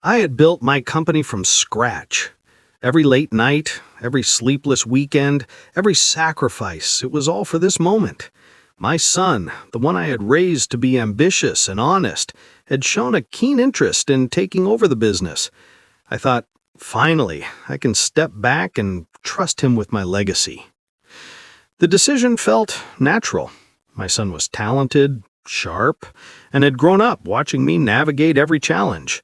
I had built my company from scratch. Every late night, every sleepless weekend, every sacrifice, it was all for this moment. My son, the one I had raised to be ambitious and honest, had shown a keen interest in taking over the business. I thought, finally, I can step back and trust him with my legacy. The decision felt natural. My son was talented, sharp, and had grown up watching me navigate every challenge.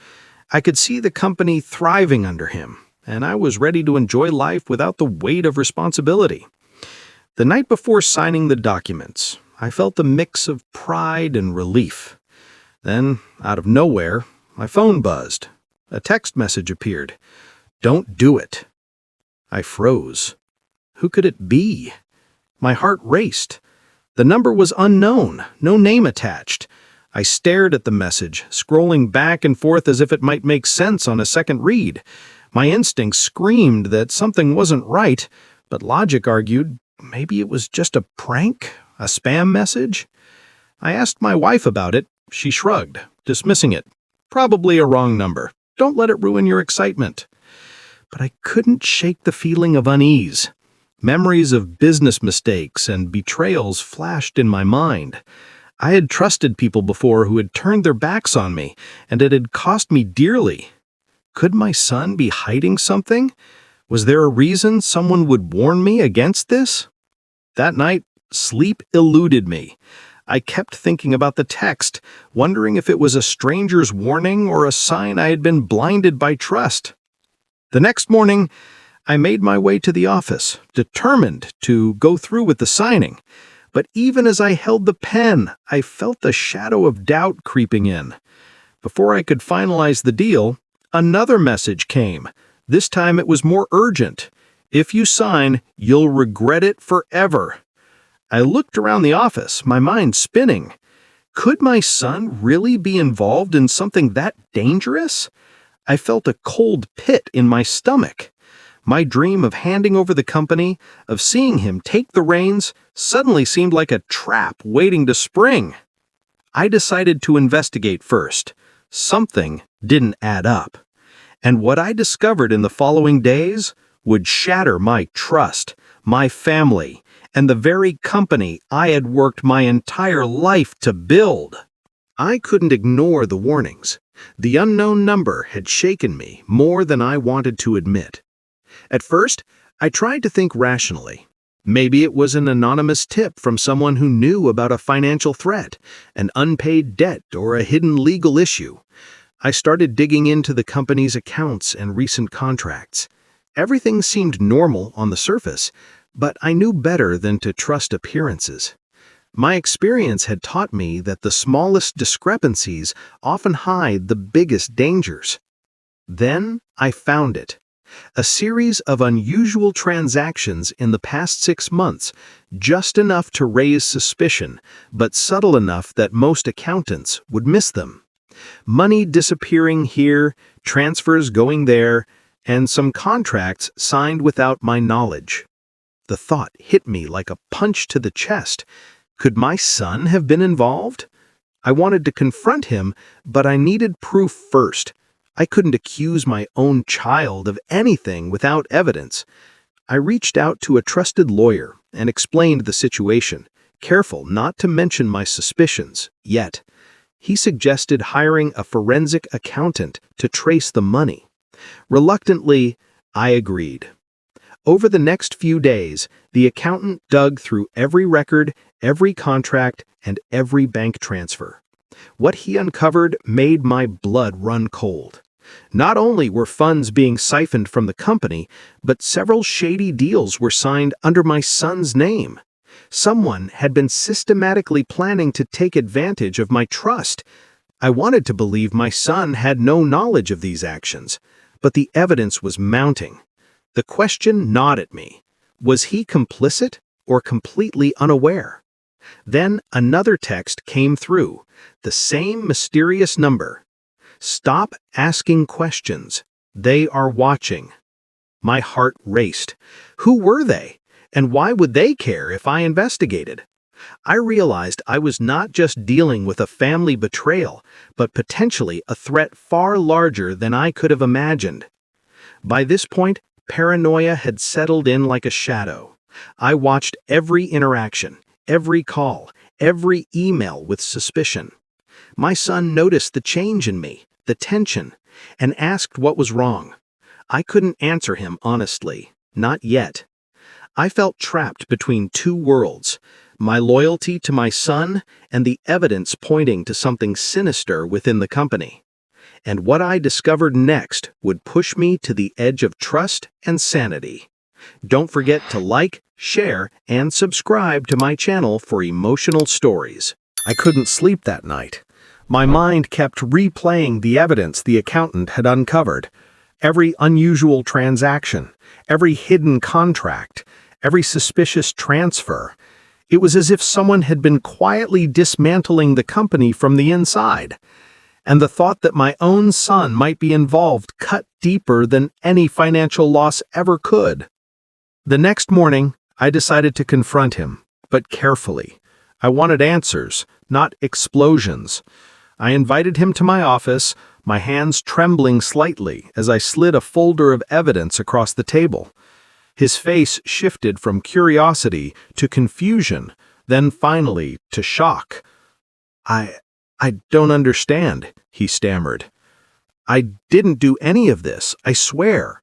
I could see the company thriving under him, and I was ready to enjoy life without the weight of responsibility. The night before signing the documents, I felt a mix of pride and relief. Then, out of nowhere, my phone buzzed. A text message appeared. "Don't do it." I froze. Who could it be? My heart raced. The number was unknown, no name attached. I stared at the message, scrolling back and forth as if it might make sense on a second read. My instincts screamed that something wasn't right, but logic argued maybe it was just a prank, a spam message. I asked my wife about it. She shrugged, dismissing it. Probably a wrong number. Don't let it ruin your excitement. But I couldn't shake the feeling of unease. Memories of business mistakes and betrayals flashed in my mind. I had trusted people before who had turned their backs on me, and it had cost me dearly. Could my son be hiding something? Was there a reason someone would warn me against this? That night, sleep eluded me. I kept thinking about the text, wondering if it was a stranger's warning or a sign I had been blinded by trust. The next morning, I made my way to the office, determined to go through with the signing. But even as I held the pen, I felt the shadow of doubt creeping in. Before I could finalize the deal, another message came. This time it was more urgent. If you sign, you'll regret it forever. I looked around the office, my mind spinning. Could my son really be involved in something that dangerous? I felt a cold pit in my stomach. My dream of handing over the company, of seeing him take the reins, suddenly seemed like a trap waiting to spring. I decided to investigate first. Something didn't add up. And what I discovered in the following days would shatter my trust, my family, and the very company I had worked my entire life to build. I couldn't ignore the warnings. The unknown number had shaken me more than I wanted to admit. At first, I tried to think rationally. Maybe it was an anonymous tip from someone who knew about a financial threat, an unpaid debt, or a hidden legal issue. I started digging into the company's accounts and recent contracts. Everything seemed normal on the surface, but I knew better than to trust appearances. My experience had taught me that the smallest discrepancies often hide the biggest dangers. Then I found it. A series of unusual transactions in the past 6 months, just enough to raise suspicion, but subtle enough that most accountants would miss them. Money disappearing here, transfers going there, and some contracts signed without my knowledge. The thought hit me like a punch to the chest. Could my son have been involved? I wanted to confront him, but I needed proof first. I couldn't accuse my own child of anything without evidence. I reached out to a trusted lawyer and explained the situation, careful not to mention my suspicions yet. He suggested hiring a forensic accountant to trace the money. Reluctantly, I agreed. Over the next few days, the accountant dug through every record, every contract, and every bank transfer. What he uncovered made my blood run cold. Not only were funds being siphoned from the company, but several shady deals were signed under my son's name. Someone had been systematically planning to take advantage of my trust. I wanted to believe my son had no knowledge of these actions, but the evidence was mounting. The question gnawed at me. Was he complicit or completely unaware? Then another text came through, the same mysterious number. "Stop asking questions. They are watching." My heart raced. Who were they? And why would they care if I investigated? I realized I was not just dealing with a family betrayal, but potentially a threat far larger than I could have imagined. By this point, paranoia had settled in like a shadow. I watched every interaction, every call, every email with suspicion. My son noticed the change in me, the tension, and asked what was wrong. I couldn't answer him honestly, not yet. I felt trapped between two worlds, my loyalty to my son and the evidence pointing to something sinister within the company. And what I discovered next would push me to the edge of trust and sanity. Don't forget to like, share, and subscribe to my channel for emotional stories. I couldn't sleep that night. My mind kept replaying the evidence the accountant had uncovered. Every unusual transaction, every hidden contract, every suspicious transfer. It was as if someone had been quietly dismantling the company from the inside. And the thought that my own son might be involved cut deeper than any financial loss ever could. The next morning, I decided to confront him, but carefully. I wanted answers, not explosions. I invited him to my office, my hands trembling slightly as I slid a folder of evidence across the table. His face shifted from curiosity to confusion, then finally to shock. I don't understand, he stammered. I didn't do any of this, I swear.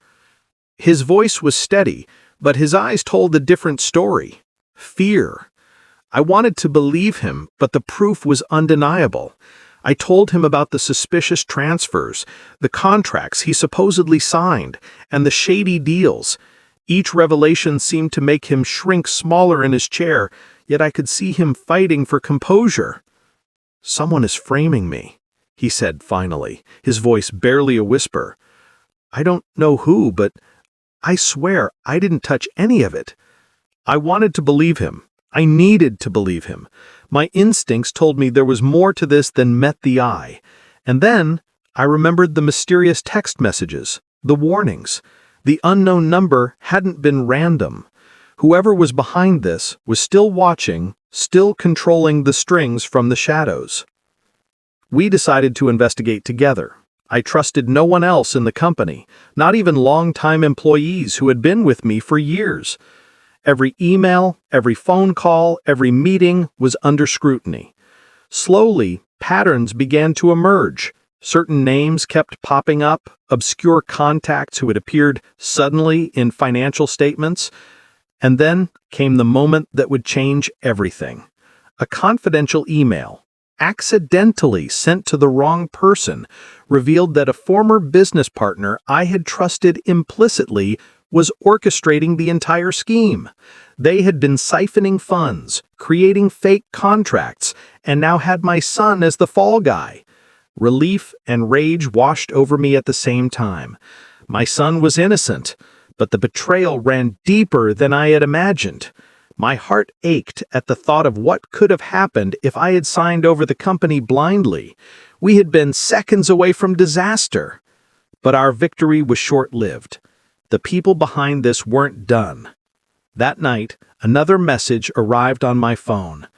His voice was steady, but his eyes told a different story. Fear. I wanted to believe him, but the proof was undeniable. I told him about the suspicious transfers, the contracts he supposedly signed, and the shady deals. Each revelation seemed to make him shrink smaller in his chair, yet I could see him fighting for composure. Someone is framing me, he said finally, his voice barely a whisper. I don't know who, but I swear I didn't touch any of it. I wanted to believe him. I needed to believe him. My instincts told me there was more to this than met the eye. And then I remembered the mysterious text messages, the warnings. The unknown number hadn't been random. Whoever was behind this was still watching, still controlling the strings from the shadows. We decided to investigate together. I trusted no one else in the company, not even long-time employees who had been with me for years. Every email, every phone call, every meeting was under scrutiny. Slowly, patterns began to emerge. Certain names kept popping up, obscure contacts who had appeared suddenly in financial statements. And then came the moment that would change everything. A confidential email, accidentally sent to the wrong person, revealed that a former business partner I had trusted implicitly was orchestrating the entire scheme. They had been siphoning funds, creating fake contracts, and now had my son as the fall guy. Relief and rage washed over me at the same time. My son was innocent, but the betrayal ran deeper than I had imagined. My heart ached at the thought of what could have happened if I had signed over the company blindly. We had been seconds away from disaster. But our victory was short-lived. The people behind this weren't done. That night, another message arrived on my phone.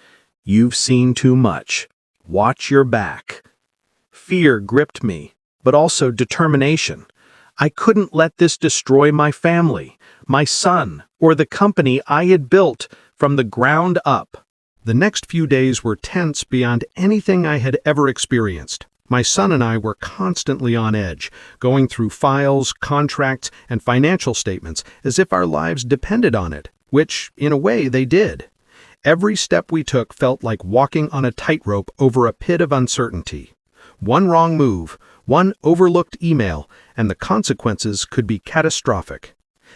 You've seen too much. Watch your back. Fear gripped me, but also determination. I couldn't let this destroy my family, my son, or the company I had built from the ground up. The next few days were tense beyond anything I had ever experienced. My son and I were constantly on edge, going through files, contracts, and financial statements as if our lives depended on it, which, in a way, they did. Every step we took felt like walking on a tightrope over a pit of uncertainty. One wrong move, one overlooked email, and the consequences could be catastrophic.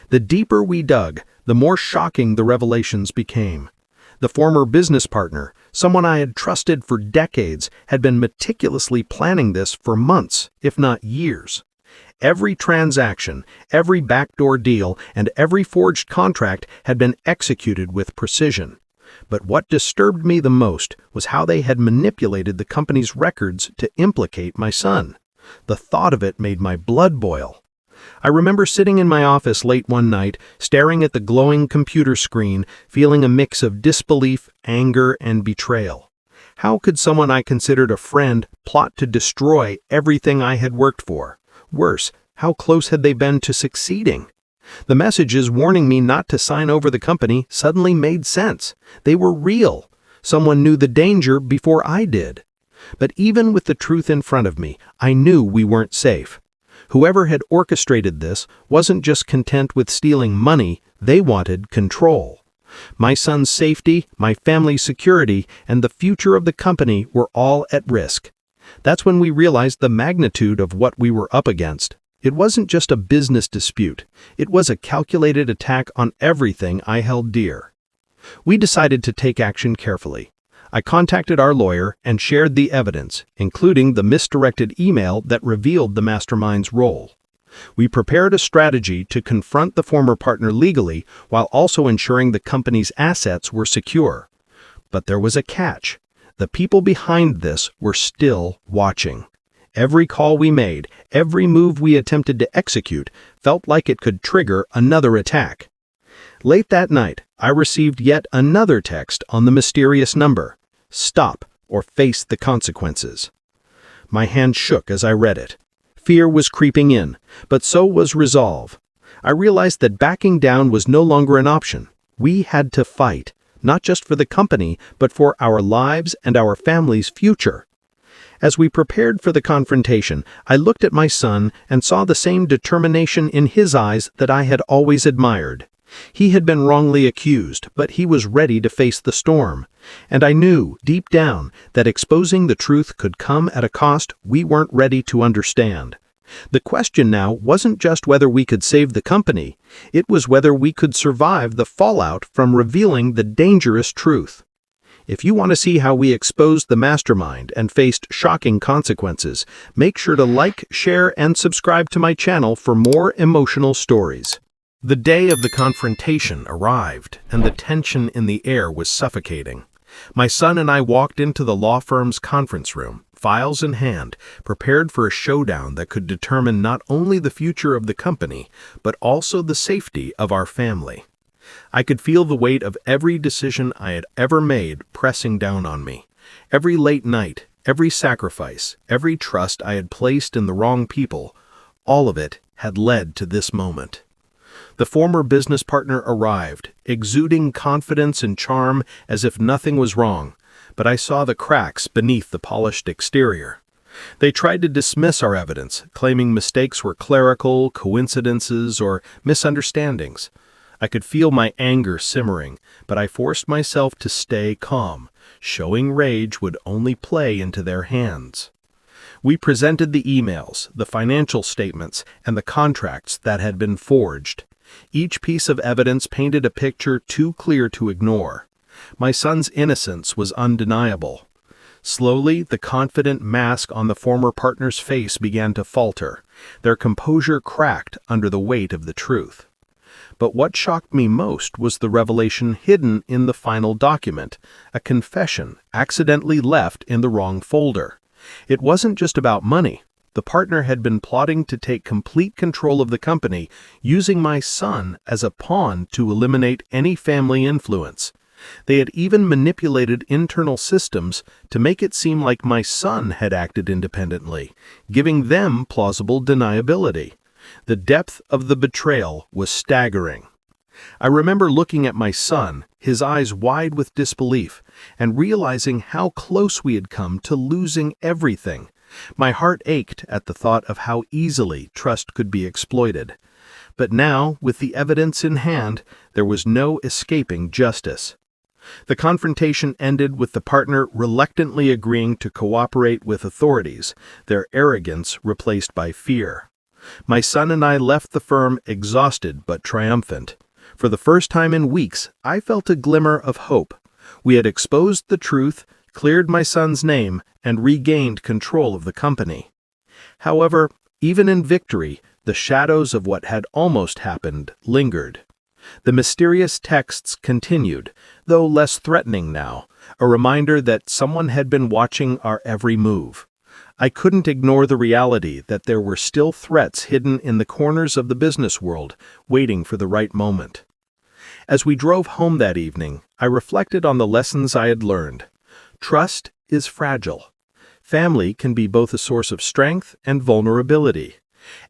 The deeper we dug, the more shocking the revelations became. The former business partner, someone I had trusted for decades, had been meticulously planning this for months, if not years. Every transaction, every backdoor deal, and every forged contract had been executed with precision. But what disturbed me the most was how they had manipulated the company's records to implicate my son. The thought of it made my blood boil. I remember sitting in my office late one night, staring at the glowing computer screen, feeling a mix of disbelief, anger, and betrayal. How could someone I considered a friend plot to destroy everything I had worked for? Worse, how close had they been to succeeding? The messages warning me not to sign over the company suddenly made sense. They were real. Someone knew the danger before I did. But even with the truth in front of me, I knew we weren't safe. Whoever had orchestrated this wasn't just content with stealing money, they wanted control. My son's safety, my family's security, and the future of the company were all at risk. That's when we realized the magnitude of what we were up against. It wasn't just a business dispute. It was a calculated attack on everything I held dear. We decided to take action carefully. I contacted our lawyer and shared the evidence, including the misdirected email that revealed the mastermind's role. We prepared a strategy to confront the former partner legally while also ensuring the company's assets were secure. But there was a catch. The people behind this were still watching. Every call we made, every move we attempted to execute, felt like it could trigger another attack. Late that night, I received yet another text on the mysterious number. Stop or face the consequences. My hand shook as I read it. Fear was creeping in, but so was resolve. I realized that backing down was no longer an option. We had to fight, not just for the company, but for our lives and our family's future. As we prepared for the confrontation, I looked at my son and saw the same determination in his eyes that I had always admired. He had been wrongly accused, but he was ready to face the storm. And I knew, deep down, that exposing the truth could come at a cost we weren't ready to understand. The question now wasn't just whether we could save the company, it was whether we could survive the fallout from revealing the dangerous truth. If you want to see how we exposed the mastermind and faced shocking consequences, make sure to like, share, and subscribe to my channel for more emotional stories. The day of the confrontation arrived, and the tension in the air was suffocating. My son and I walked into the law firm's conference room, files in hand, prepared for a showdown that could determine not only the future of the company, but also the safety of our family. I could feel the weight of every decision I had ever made pressing down on me. Every late night, every sacrifice, every trust I had placed in the wrong people, all of it had led to this moment. The former business partner arrived, exuding confidence and charm as if nothing was wrong, but I saw the cracks beneath the polished exterior. They tried to dismiss our evidence, claiming mistakes were clerical, coincidences, or misunderstandings. I could feel my anger simmering, but I forced myself to stay calm. Showing rage would only play into their hands. We presented the emails, the financial statements, and the contracts that had been forged. Each piece of evidence painted a picture too clear to ignore. My son's innocence was undeniable. Slowly, the confident mask on the former partner's face began to falter. Their composure cracked under the weight of the truth. But what shocked me most was the revelation hidden in the final document, a confession accidentally left in the wrong folder. It wasn't just about money. The partner had been plotting to take complete control of the company, using my son as a pawn to eliminate any family influence. They had even manipulated internal systems to make it seem like my son had acted independently, giving them plausible deniability. The depth of the betrayal was staggering. I remember looking at my son, his eyes wide with disbelief, and realizing how close we had come to losing everything. My heart ached at the thought of how easily trust could be exploited. But now, with the evidence in hand, there was no escaping justice. The confrontation ended with the partner reluctantly agreeing to cooperate with authorities, their arrogance replaced by fear. My son and I left the firm exhausted but triumphant. For the first time in weeks, I felt a glimmer of hope. We had exposed the truth, cleared my son's name, and regained control of the company. However, even in victory, the shadows of what had almost happened lingered. The mysterious texts continued, though less threatening now, a reminder that someone had been watching our every move. I couldn't ignore the reality that there were still threats hidden in the corners of the business world, waiting for the right moment. As we drove home that evening, I reflected on the lessons I had learned. Trust is fragile. Family can be both a source of strength and vulnerability.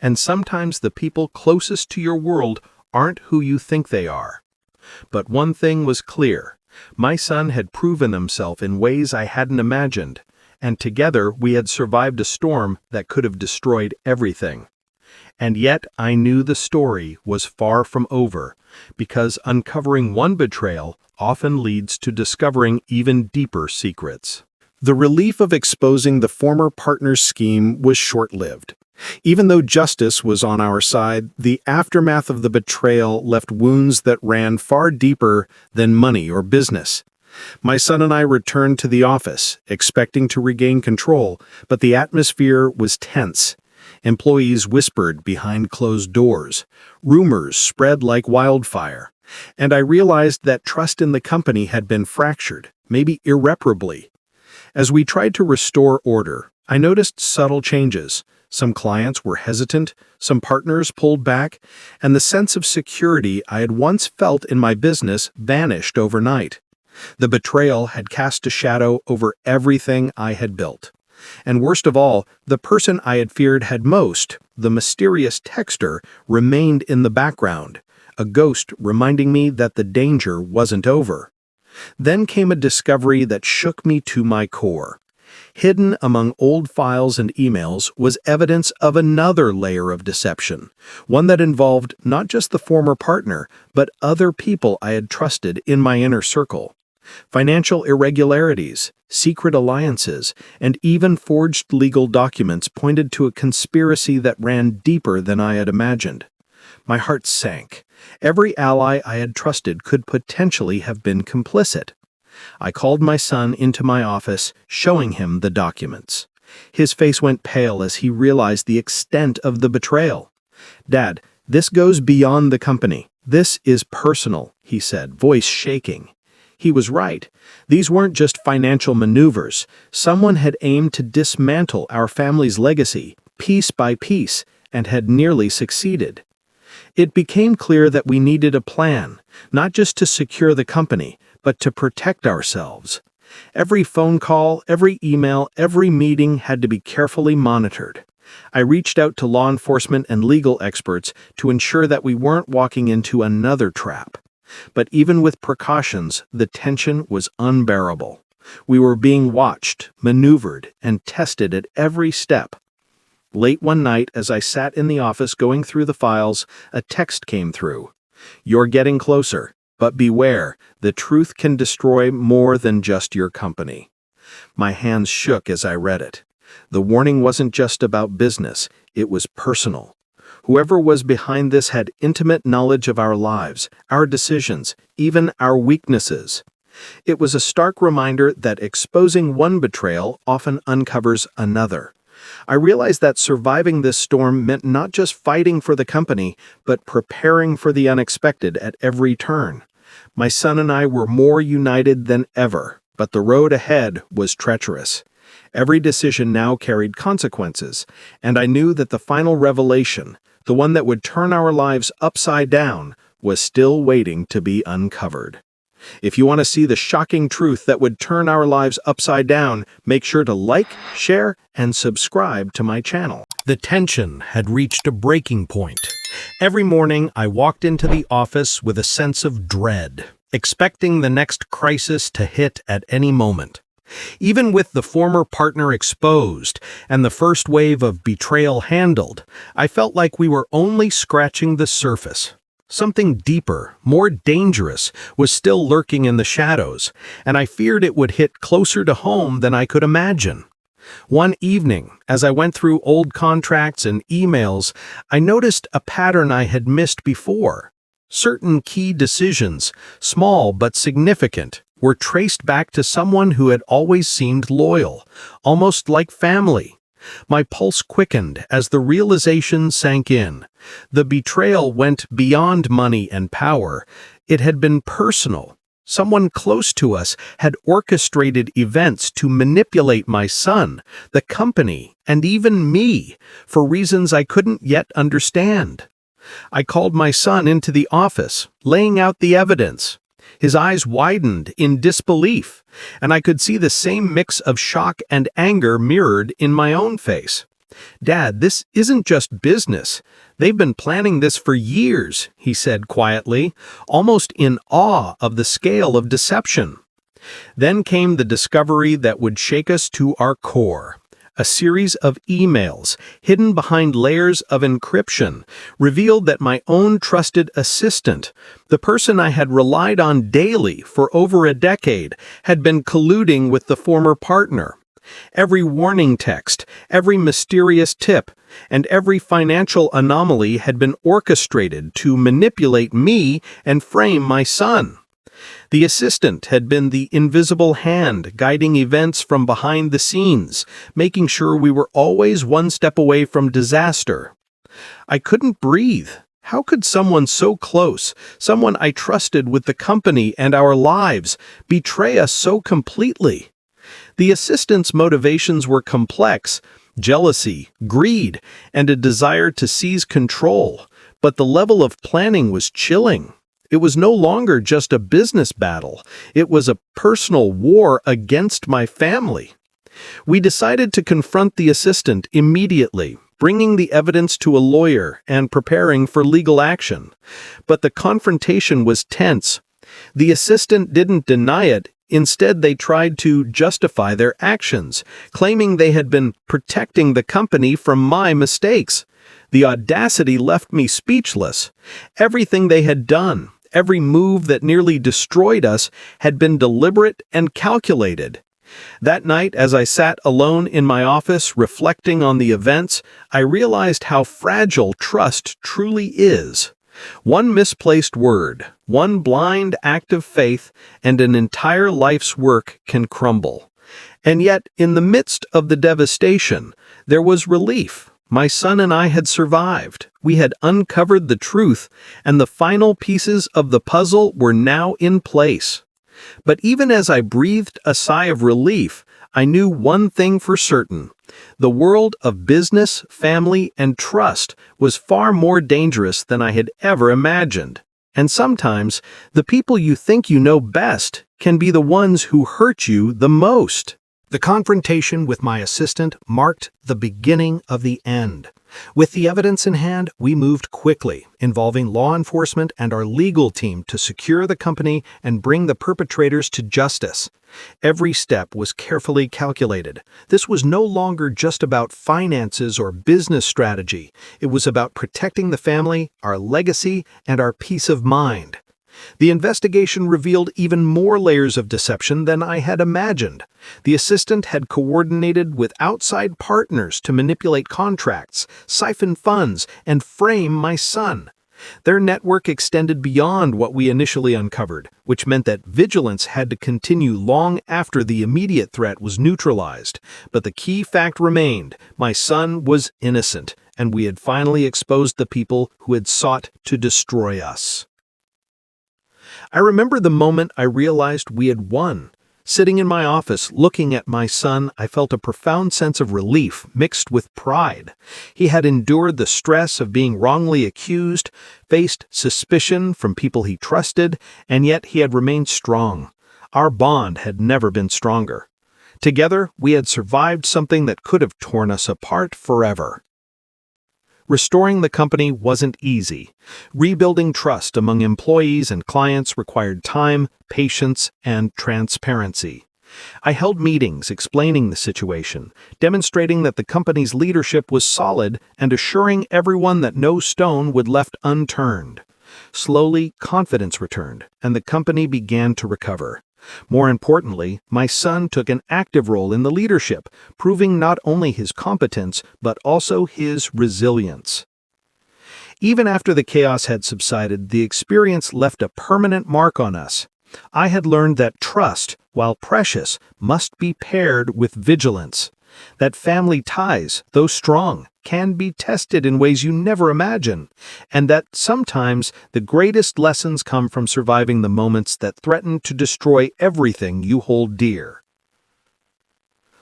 And sometimes the people closest to your world aren't who you think they are. But one thing was clear. My son had proven himself in ways I hadn't imagined, and together we had survived a storm that could have destroyed everything. And yet I knew the story was far from over, because uncovering one betrayal often leads to discovering even deeper secrets. The relief of exposing the former partner's scheme was short-lived. Even though justice was on our side, the aftermath of the betrayal left wounds that ran far deeper than money or business. My son and I returned to the office, expecting to regain control, but the atmosphere was tense. Employees whispered behind closed doors. Rumors spread like wildfire. And I realized that trust in the company had been fractured, maybe irreparably. As we tried to restore order, I noticed subtle changes. Some clients were hesitant, some partners pulled back, and the sense of security I had once felt in my business vanished overnight. The betrayal had cast a shadow over everything I had built. And worst of all, the person I had feared had most, the mysterious texter, remained in the background, a ghost reminding me that the danger wasn't over. Then came a discovery that shook me to my core. Hidden among old files and emails was evidence of another layer of deception, one that involved not just the former partner, but other people I had trusted in my inner circle. Financial irregularities, secret alliances, and even forged legal documents pointed to a conspiracy that ran deeper than I had imagined. My heart sank. Every ally I had trusted could potentially have been complicit. I called my son into my office, showing him the documents. His face went pale as he realized the extent of the betrayal. "Dad, this goes beyond the company. This is personal," he said, voice shaking. He was right. These weren't just financial maneuvers. Someone had aimed to dismantle our family's legacy, piece by piece, and had nearly succeeded. It became clear that we needed a plan, not just to secure the company, but to protect ourselves. Every phone call, every email, every meeting had to be carefully monitored. I reached out to law enforcement and legal experts to ensure that we weren't walking into another trap. But even with precautions, the tension was unbearable. We were being watched, maneuvered, and tested at every step. Late one night, as I sat in the office going through the files, a text came through. "You're getting closer, but beware, the truth can destroy more than just your company." My hands shook as I read it. The warning wasn't just about business, it was personal. Whoever was behind this had intimate knowledge of our lives, our decisions, even our weaknesses. It was a stark reminder that exposing one betrayal often uncovers another. I realized that surviving this storm meant not just fighting for the company, but preparing for the unexpected at every turn. My son and I were more united than ever, but the road ahead was treacherous. Every decision now carried consequences, and I knew that the final revelation, the one that would turn our lives upside down, was still waiting to be uncovered. If you want to see the shocking truth that would turn our lives upside down, make sure to like, share, and subscribe to my channel. The tension had reached a breaking point. Every morning, I walked into the office with a sense of dread, expecting the next crisis to hit at any moment. Even with the former partner exposed and the first wave of betrayal handled, I felt like we were only scratching the surface. Something deeper, more dangerous, was still lurking in the shadows, and I feared it would hit closer to home than I could imagine. One evening, as I went through old contracts and emails, I noticed a pattern I had missed before. Certain key decisions, small but significant, were traced back to someone who had always seemed loyal, almost like family. My pulse quickened as the realization sank in. The betrayal went beyond money and power. It had been personal. Someone close to us had orchestrated events to manipulate my son, the company, and even me, for reasons I couldn't yet understand. I called my son into the office, laying out the evidence. His eyes widened in disbelief, and I could see the same mix of shock and anger mirrored in my own face. "Dad, this isn't just business. They've been planning this for years," he said quietly, almost in awe of the scale of deception. Then came the discovery that would shake us to our core. A series of emails, hidden behind layers of encryption, revealed that my own trusted assistant, the person I had relied on daily for over a decade, had been colluding with the former partner. Every warning text, every mysterious tip, and every financial anomaly had been orchestrated to manipulate me and frame my son. The assistant had been the invisible hand guiding events from behind the scenes, making sure we were always one step away from disaster. I couldn't breathe. How could someone so close, someone I trusted with the company and our lives, betray us so completely? The assistant's motivations were complex: jealousy, greed, and a desire to seize control, but the level of planning was chilling. It was no longer just a business battle, it was a personal war against my family. We decided to confront the assistant immediately, bringing the evidence to a lawyer and preparing for legal action. But the confrontation was tense. The assistant didn't deny it. Instead, they tried to justify their actions, claiming they had been protecting the company from my mistakes. The audacity left me speechless. Everything they had done, every move that nearly destroyed us, had been deliberate and calculated. That night, as I sat alone in my office reflecting on the events, I realized how fragile trust truly is. One misplaced word, one blind act of faith, and an entire life's work can crumble. And yet, in the midst of the devastation, there was relief. My son and I had survived. We had uncovered the truth, and the final pieces of the puzzle were now in place. But even as I breathed a sigh of relief, I knew one thing for certain. The world of business, family, and trust was far more dangerous than I had ever imagined. And sometimes, the people you think you know best can be the ones who hurt you the most. The confrontation with my assistant marked the beginning of the end. With the evidence in hand, we moved quickly, involving law enforcement and our legal team to secure the company and bring the perpetrators to justice. Every step was carefully calculated. This was no longer just about finances or business strategy. It was about protecting the family, our legacy, and our peace of mind. The investigation revealed even more layers of deception than I had imagined. The assistant had coordinated with outside partners to manipulate contracts, siphon funds, and frame my son. Their network extended beyond what we initially uncovered, which meant that vigilance had to continue long after the immediate threat was neutralized. But the key fact remained: my son was innocent, and we had finally exposed the people who had sought to destroy us. I remember the moment I realized we had won. Sitting in my office, looking at my son, I felt a profound sense of relief mixed with pride. He had endured the stress of being wrongly accused, faced suspicion from people he trusted, and yet he had remained strong. Our bond had never been stronger. Together, we had survived something that could have torn us apart forever. Restoring the company wasn't easy. Rebuilding trust among employees and clients required time, patience, and transparency. I held meetings explaining the situation, demonstrating that the company's leadership was solid and assuring everyone that no stone would left unturned. Slowly, confidence returned, and the company began to recover. More importantly, my son took an active role in the leadership, proving not only his competence, but also his resilience. Even after the chaos had subsided, the experience left a permanent mark on us. I had learned that trust, while precious, must be paired with vigilance. That family ties, though strong, can be tested in ways you never imagine, and that sometimes the greatest lessons come from surviving the moments that threaten to destroy everything you hold dear.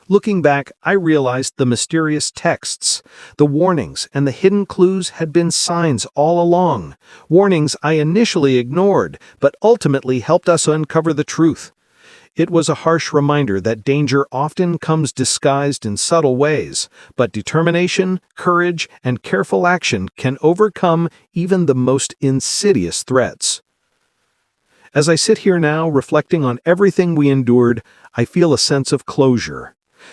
Looking back, I realized the mysterious texts, the warnings, and the hidden clues had been signs all along, warnings I initially ignored, but ultimately helped us uncover the truth. It was a harsh reminder that danger often comes disguised in subtle ways, but determination, courage, and careful action can overcome even the most insidious threats. As I sit here now, reflecting on everything we endured, I feel a sense of closure.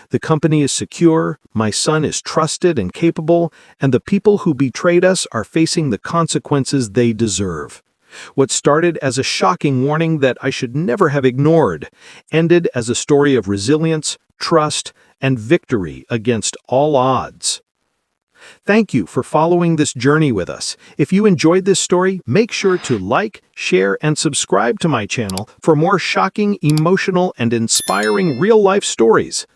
The company is secure, my son is trusted and capable, and the people who betrayed us are facing the consequences they deserve. What started as a shocking warning that I should never have ignored ended as a story of resilience, trust, and victory against all odds. Thank you for following this journey with us. If you enjoyed this story, make sure to like, share, and subscribe to my channel for more shocking, emotional, and inspiring real-life stories.